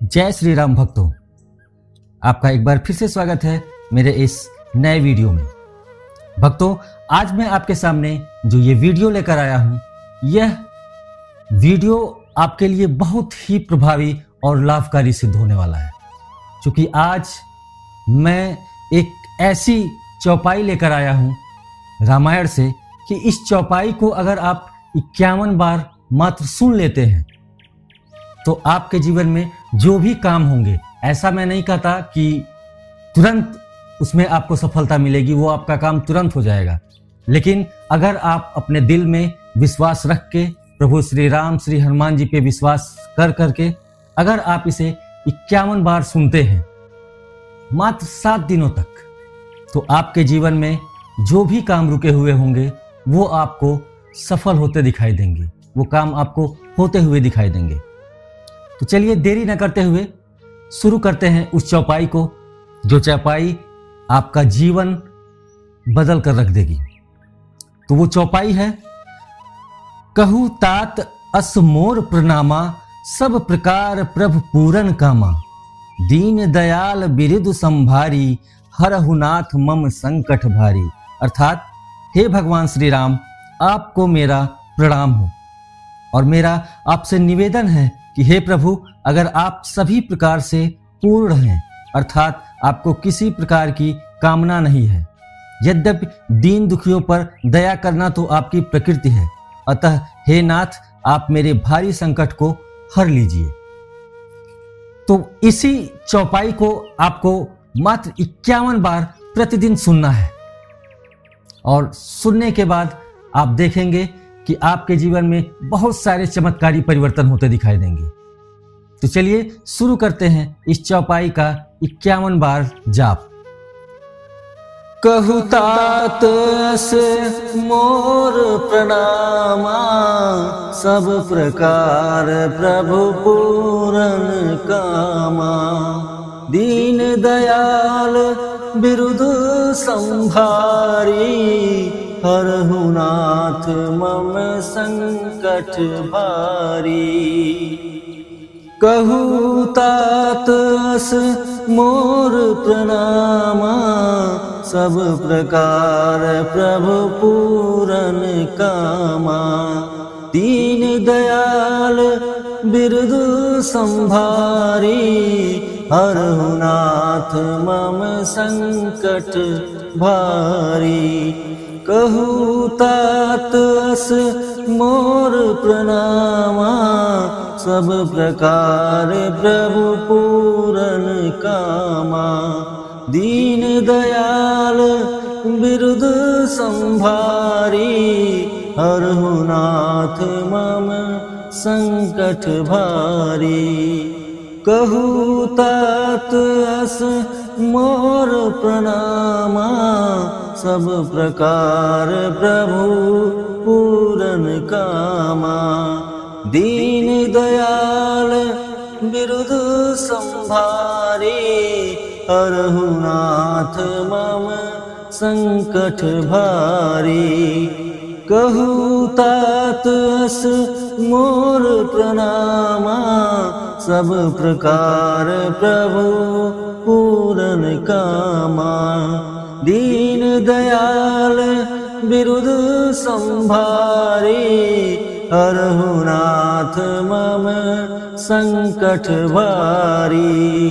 जय श्री राम भक्तों, आपका एक बार फिर से स्वागत है मेरे इस नए वीडियो में। भक्तों, आज मैं आपके सामने जो ये वीडियो लेकर आया हूं, यह वीडियो आपके लिए बहुत ही प्रभावी और लाभकारी सिद्ध होने वाला है, क्योंकि आज मैं एक ऐसी चौपाई लेकर आया हूं रामायण से कि इस चौपाई को अगर आप 51 बार मात्र सुन लेते हैं तो आपके जीवन में जो भी काम होंगे, ऐसा मैं नहीं कहता कि तुरंत उसमें आपको सफलता मिलेगी, वो आपका काम तुरंत हो जाएगा, लेकिन अगर आप अपने दिल में विश्वास रख के प्रभु श्री राम श्री हनुमान जी पे विश्वास कर करके अगर आप इसे 51 बार सुनते हैं मात्र 7 दिनों तक, तो आपके जीवन में जो भी काम रुके हुए होंगे वो आपको सफल होते दिखाई देंगे, वो काम आपको होते हुए दिखाई देंगे। तो चलिए देरी न करते हुए शुरू करते हैं उस चौपाई को, जो चौपाई आपका जीवन बदल कर रख देगी। तो वो चौपाई है, कहू तात अस मोर प्रणामा, सब प्रकार प्रभु पूरन कामा, दीन दयाल बिरिदु संभारी, हरहु नाथ मम संकट भारी। अर्थात हे भगवान श्री राम, आपको मेरा प्रणाम हो और मेरा आपसे निवेदन है कि हे प्रभु, अगर आप सभी प्रकार से पूर्ण हैं, अर्थात आपको किसी प्रकार की कामना नहीं है, यद्यपि दीन दुखियों पर दया करना तो आपकी प्रकृति है, अतः हे नाथ, आप मेरे भारी संकट को हर लीजिए। तो इसी चौपाई को आपको मात्र 51 बार प्रतिदिन सुनना है और सुनने के बाद आप देखेंगे कि आपके जीवन में बहुत सारे चमत्कारी परिवर्तन होते दिखाई देंगे। तो चलिए शुरू करते हैं इस चौपाई का 51 बार जाप। कहु तात से मोर प्रणामा, सब प्रकार प्रभु पूरन कामा, दीन दयाल बिरुदु संभारी, हरहु नाथ मम संकट भारी। कहु तात अस मोर प्रणामा, सब प्रकार प्रभु पूरन कामा, दीन दयाल बिरुदु संभारी, हरहु नाथ मम संकट भारी। कहु तात अस मोर प्रणामा, सब प्रकार प्रभु पूरन कामा, दीन दयाल बिरुद संभारी, हरहु नाथ मम संकट भारी। कहु तात अस मोर प्रणामा, सब प्रकार प्रभु पूरन कामा, दीन दयाल बिरुद संभारी, हरहु नाथ मम संकट भारी। कहु तात अस मोर प्रणामा, सब प्रकार प्रभु पूरन कामा, दीन दयाल बिरुद संभारी, हरहु नाथ मम संकट भारी।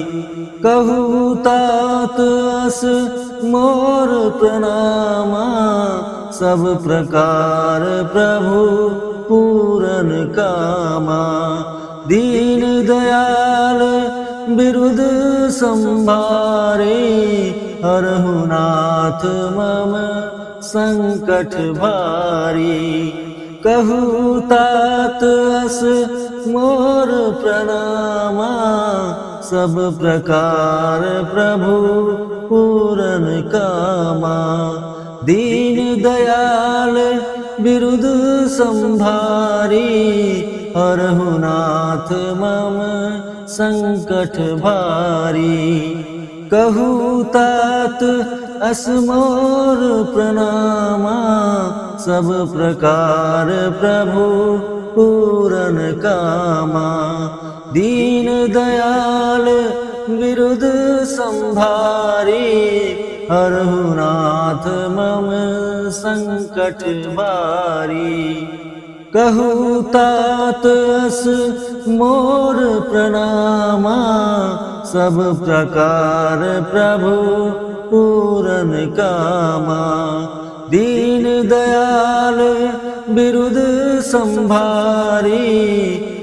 कहु तात अस मोर प्रणामा, सब प्रकार प्रभु पूरन कामा, दीन दयाल बिरुद संभारे, हरहु नाथ मम संकट भारी। कहु तात अस मोर प्रणामा, सब प्रकार प्रभु पूरन कामा, दीन दयाल बिरुद संभारी, हरहु नाथ मम संकट भारी। कहु तात अस मोर प्रणामा, सब प्रकार प्रभु पूरन कामा, दीन दयाल बिरुद संभारी, हरहु नाथ मम संकट भारी। कहु तात अस मोर प्रणामा, सब प्रकार प्रभु पूरन कामा। दीन दयाल बिरुद संभारी,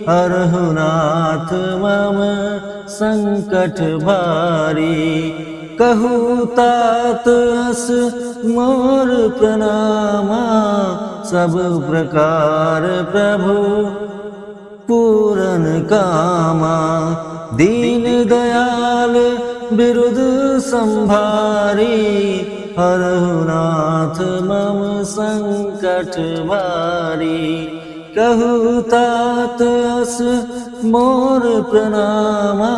हरहु नाथ मम संकट भारी। कहु तात अस मोर प्रणामा, सब प्रकार प्रभु पूरन कामा। दीन दयाल बिरुद संभारी, हरहु नाथ मम संकट भारी। कहु तात अस मोर प्रणामा,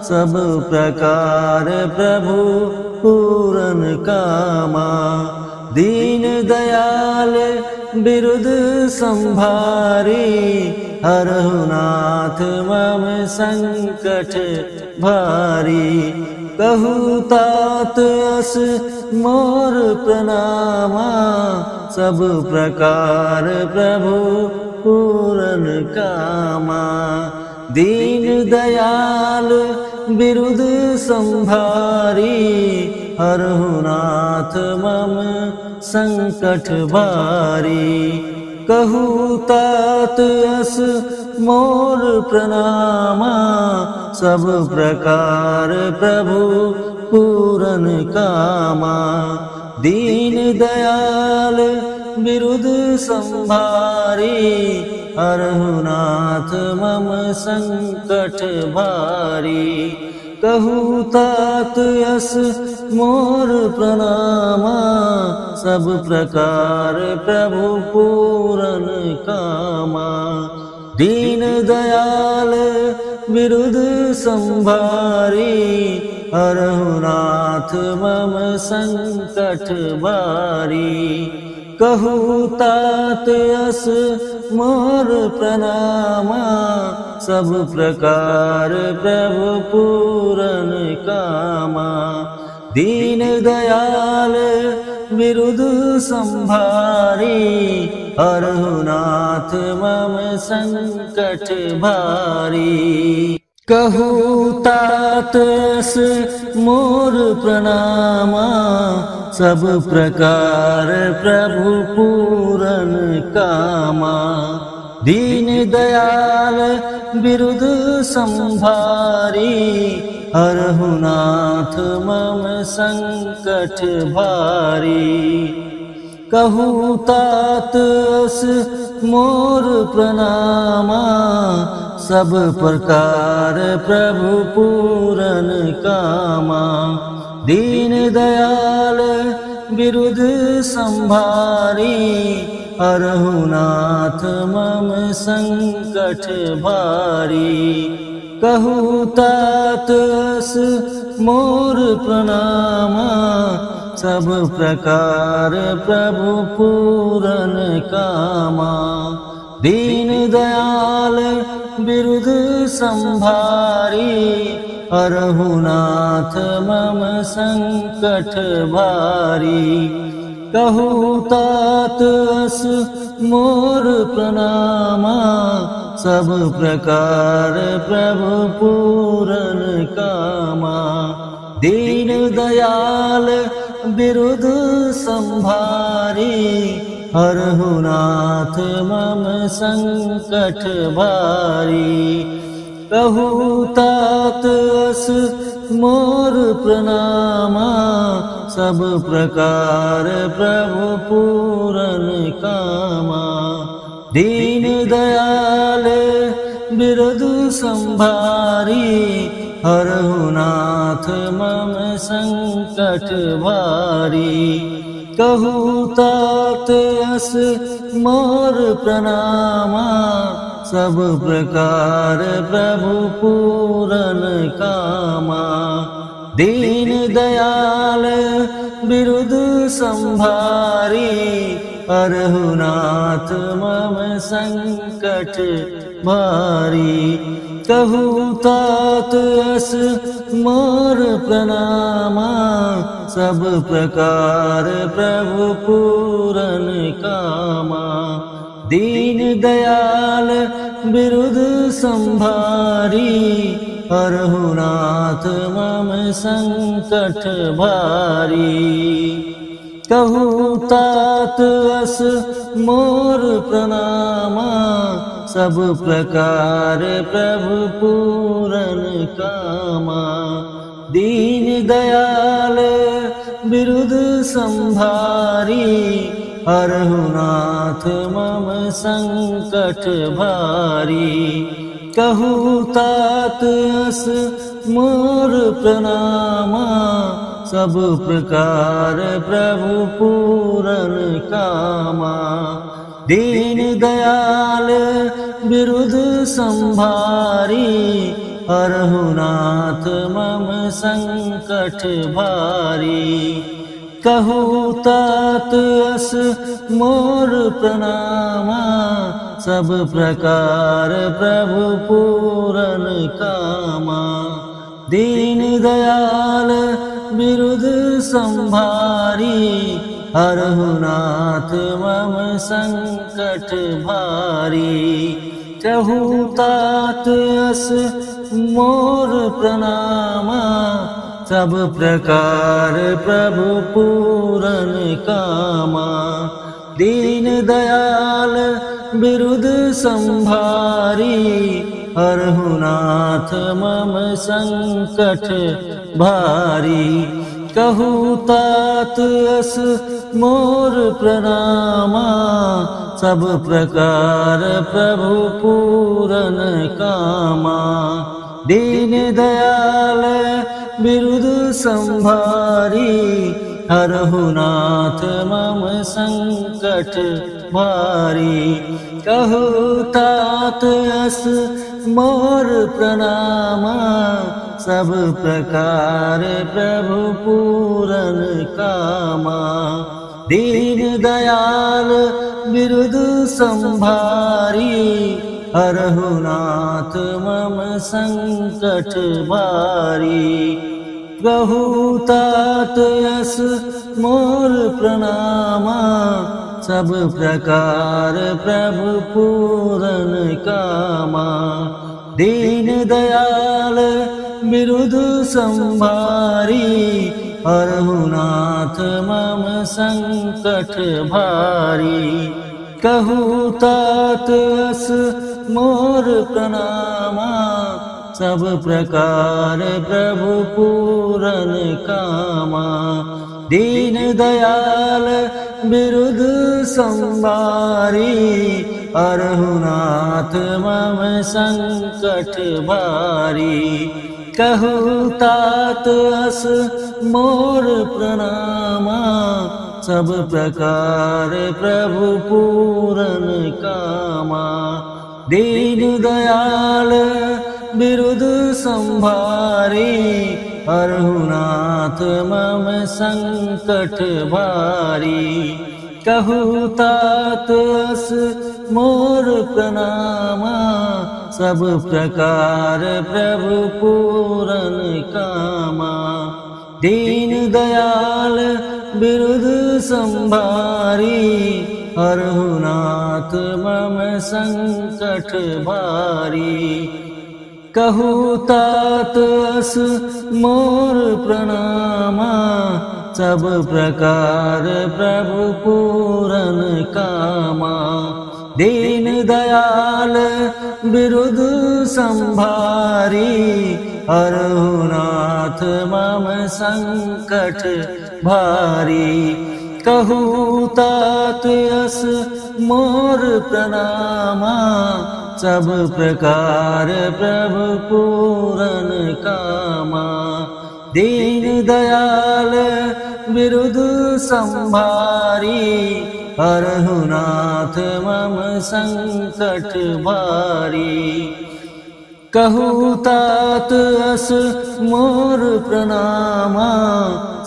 सब प्रकार प्रभु पूरन कामा। दीन दयाल बिरुद संभारी, हरहु नाथ मम संकट भारी। कहु तात अस मोर प्रणामा, सब प्रकार प्रभु पूरन कामा। दीन दयाल बिरुद संभारी, हरहु नाथ मम संकट भारी। कहु तात अस मोर प्रणामा, सब प्रकार प्रभु पूरन कामा। दीन दयाल बिरुद संभारी, हरहु नाथ मम संकट भारी। कहु तात अस मोर प्रणामा, सब प्रकार प्रभु पूरन कामा। दीन दयाल बिरुद संभारी, हरहु नाथ मम संकट भारी। कहु तात अस मोर प्रणामा, सब प्रकार प्रभु पूरन कामा। दीन दयाल बिरुद संभारी, हरहु नाथ मम संकट भारी। कहु तात अस मोर प्रणामा, सब प्रकार प्रभु पूरन कामा। दीन दयाल बिरुद संभारी, हरहु नाथ मम संकट भारी। कहु तात अस मोर प्रणामा, सब प्रकार प्रभु पूरन कामा। दीन दयाल बिरुद संभारी, हरहु नाथ मम संकट भारी। कहु तात अस मोर प्रणामा, सब प्रकार प्रभु पूरन कामा। दीन दयाल बिरुद संभारी, हरहु नाथ मम संकट भारी। कहु तात अस मोर प्रणामा, सब प्रकार प्रभु पूरन कामा। दीन दयाल बिरुद संभारी, हरहु नाथ मम संकट भारी। कहु तात अस मोर प्रणामा, सब प्रकार प्रभु पूरन कामा। दीन दयाल बिरुद संभारी, हरहु नाथ मम संकट भारी। कहु तात अस मोर प्रणामा, सब प्रकार प्रभु पूरन कामा। दीन दयाल बिरुद संभारी, हरहु नाथ मम संकट भारी। कहूँ तात अस मोर प्रणामा, सब प्रकार प्रभु पूरन कामा। दीन दयाल बिरुद संभारी, हरहु नाथ मम संकट भारी। कहूँ तात अस मोर प्रणामा, सब प्रकार प्रभु पूरन कामा। दीन दयाल बिरुद संभारी, हरहु नाथ मम संकट भारी। कहूँ तात अस मोर प्रणामा, सब प्रकार प्रभु पूरन कामा। दीन दयाल बिरुद संभारी, हरहु नाथ मम संकट भारी। कहूँ तात अस मोर प्रणामा, सब प्रकार प्रभु पूरन कामा। दीन दयाल बिरुद संभारी, हरहु नाथ मम संकट भारी। कहूँ तात अस मोर प्रणामा, सब प्रकार प्रभु पूरन कामा। दीन दयाल बिरुद संभारी, हरहु नाथ मम संकट भारी। कहूँ तात अस मोर प्रणामा, सब प्रकार प्रभु पूरन कामा। दीन दयाल बिरुद संभारी, हरहु नाथ मम संकट भारी। कहूँ तात अस मोर प्रणामा, सब प्रकार प्रभु पूरन कामा। दीन दयाल बिरुद संभारी, हरहु नाथ मम संकट भारी। कहूँ तात अस मोर प्रणामा, सब प्रकार प्रभु पूरन कामा। दीन दयाल बिरुद संभारी, हरहु नाथ मम संकट भारी। कहूँ तात अस मोर प्रणामा, सब प्रकार प्रभु पूरन कामा। दीन दयाल बिरुद संभारी, हरहु नाथ मम संकट भारी। कहूँ तात अस मोर प्रणामा, सब प्रकार प्रभु पूरन कामा। दीन दयाल बिरुद संभारी, हरहु नाथ मम संकट भारी। कहूँ तात अस मोर प्रणामा, सब प्रकार प्रभु पूरन कामा। दीन दयाल बिरुद संभारी, हरहु नाथ मम संकट भारी। कहूँ तात अस मोर प्रणामा, सब प्रकार प्रभु पूरन कामा। दीन दयाल बिरुद संभारी, हरहु नाथ मम संकट भारी। कहूँ तात अस मोर प्रणामा, सब प्रकार प्रभु पूरन कामा। दीन दयाल बिरुद संभारी, हरहु नाथ मम संकट भारी। कहूँ तात अस मोर प्रणामा,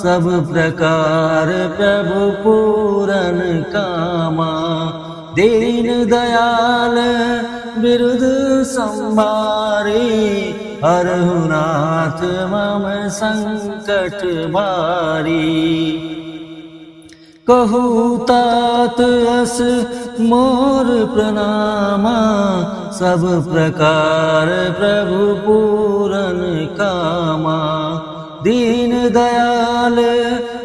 सब प्रकार प्रभु पूरन कामा। दीन दयाल बिरुद संभारी, हरहु नाथ मम संकट भारी। कहूँ तात अस मोर प्रणामा, सब प्रकार प्रभु पूरन कामा। दीन दयाल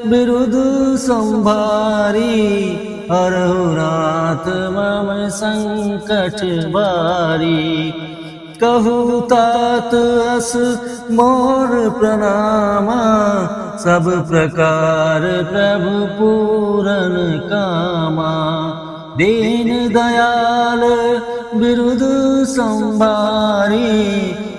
बिरुद संभारी, हरहु नाथ मम संकट भारी। कहूँ तात अस मोर प्रणामा, सब प्रकार प्रभु पूरन कामा। दीन दयाल बिरुद संभारी,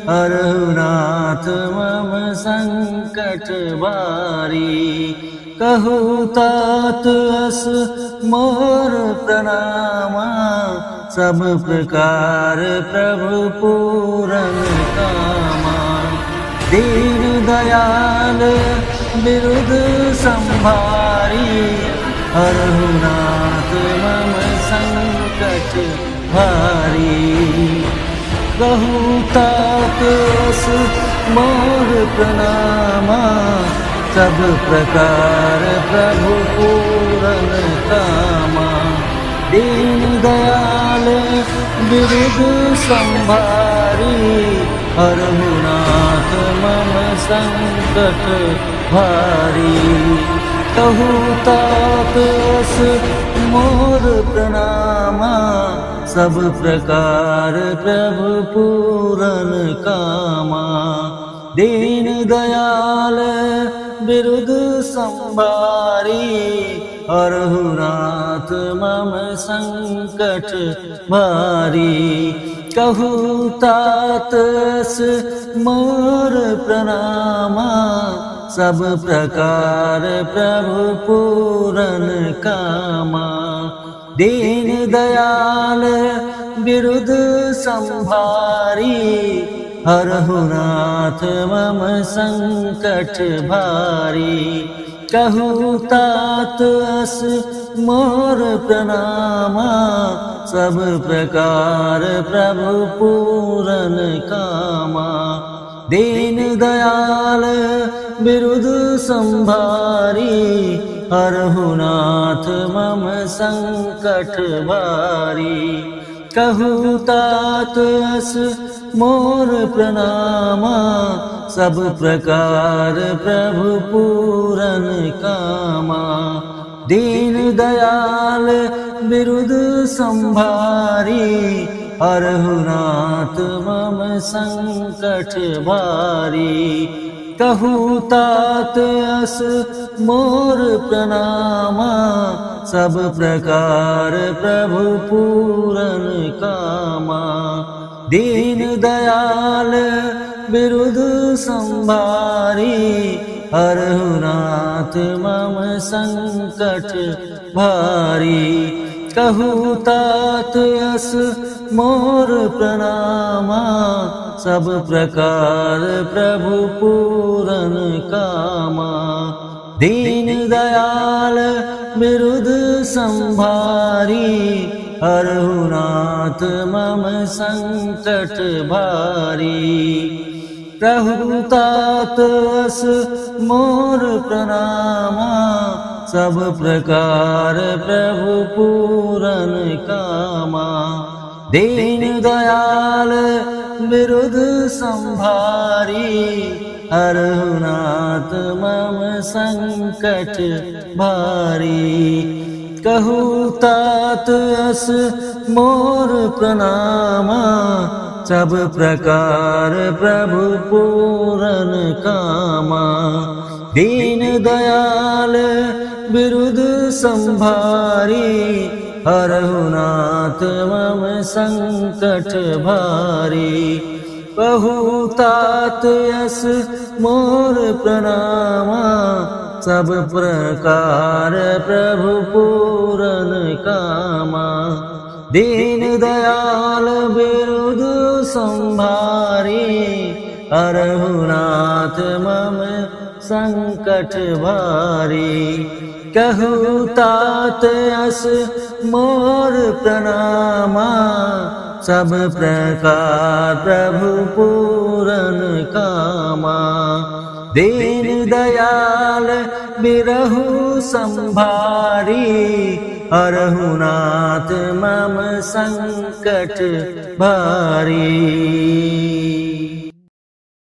हरहु नाथ मम संकट भारी। कहूँ तात अस मोर प्रणामा, सब प्रकार प्रभु पूरन कामा। दीन दयाल बिरुद संभारी, हरहु नाथ मम संकट भारी। कहूँ तात अस मोर प्रणामा, सब प्रकार प्रभु पूरन कामा। दीन दयाल बिरुद संभारी, हरहु नाथ मम संकट भारी। कहूँ तात अस मोर प्रणामा, सब प्रकार प्रभु पूरन कामा। दीन दयाल बिरुद संभारी, हरहु नाथ मम संकट भारी। कहूँ तात अस मोर प्रणामा, सब प्रकार प्रभु पूरन कामा। दीन दयाल बिरुद संभारी, हरहु नाथ मम संकट भारी। कहूँ तात अस मोर प्रणामा, सब प्रकार प्रभु पूरन कामा। दीन दयाल बिरुद संभारी, हरहु नाथ मम संकट भारी। कहूँ तात अस मोर प्रणामा, सब प्रकार प्रभु पूरन कामा। दीन दयाल बिरुद संभारी, हरहु नाथ मम संकट भारी। कहूँ तात अस मोर प्रणामा, सब प्रकार प्रभु पूरन कामा। दीन दयाल बिरुद संभारी, हरहु नाथ मम संकट भारी। कहूँ तात अस मोर प्रणामा, सब प्रकार प्रभु पूरन कामा। दीन दयाल बिरुद संभारी, हरहु नाथ मम संकट भारी। कहूँ तात अस मोर प्रणामा, सब प्रकार प्रभु पूरन कामा। दीन दयाल बिरुद संभारी, हरहु नाथ मम संकट भारी। कहूँ तात अस मोर प्रणामा, सब प्रकार प्रभु पूरन कामा। दीन दयाल बिरुद संभारी, हरहु नाथ मम संकट भारी। कहूँ तात अस मोर प्रणामा, सब प्रकार प्रभु पूरन कामा। दीन दयाल बिरुद संभारी, हरहु नाथ मम संकट भारी। कहूँ तात अस मोर प्रणामा, सब प्रकार प्रभु पूरन कामा। दीन दयाल बिरहु संभारी, हरहु नाथ मम संकट भारी।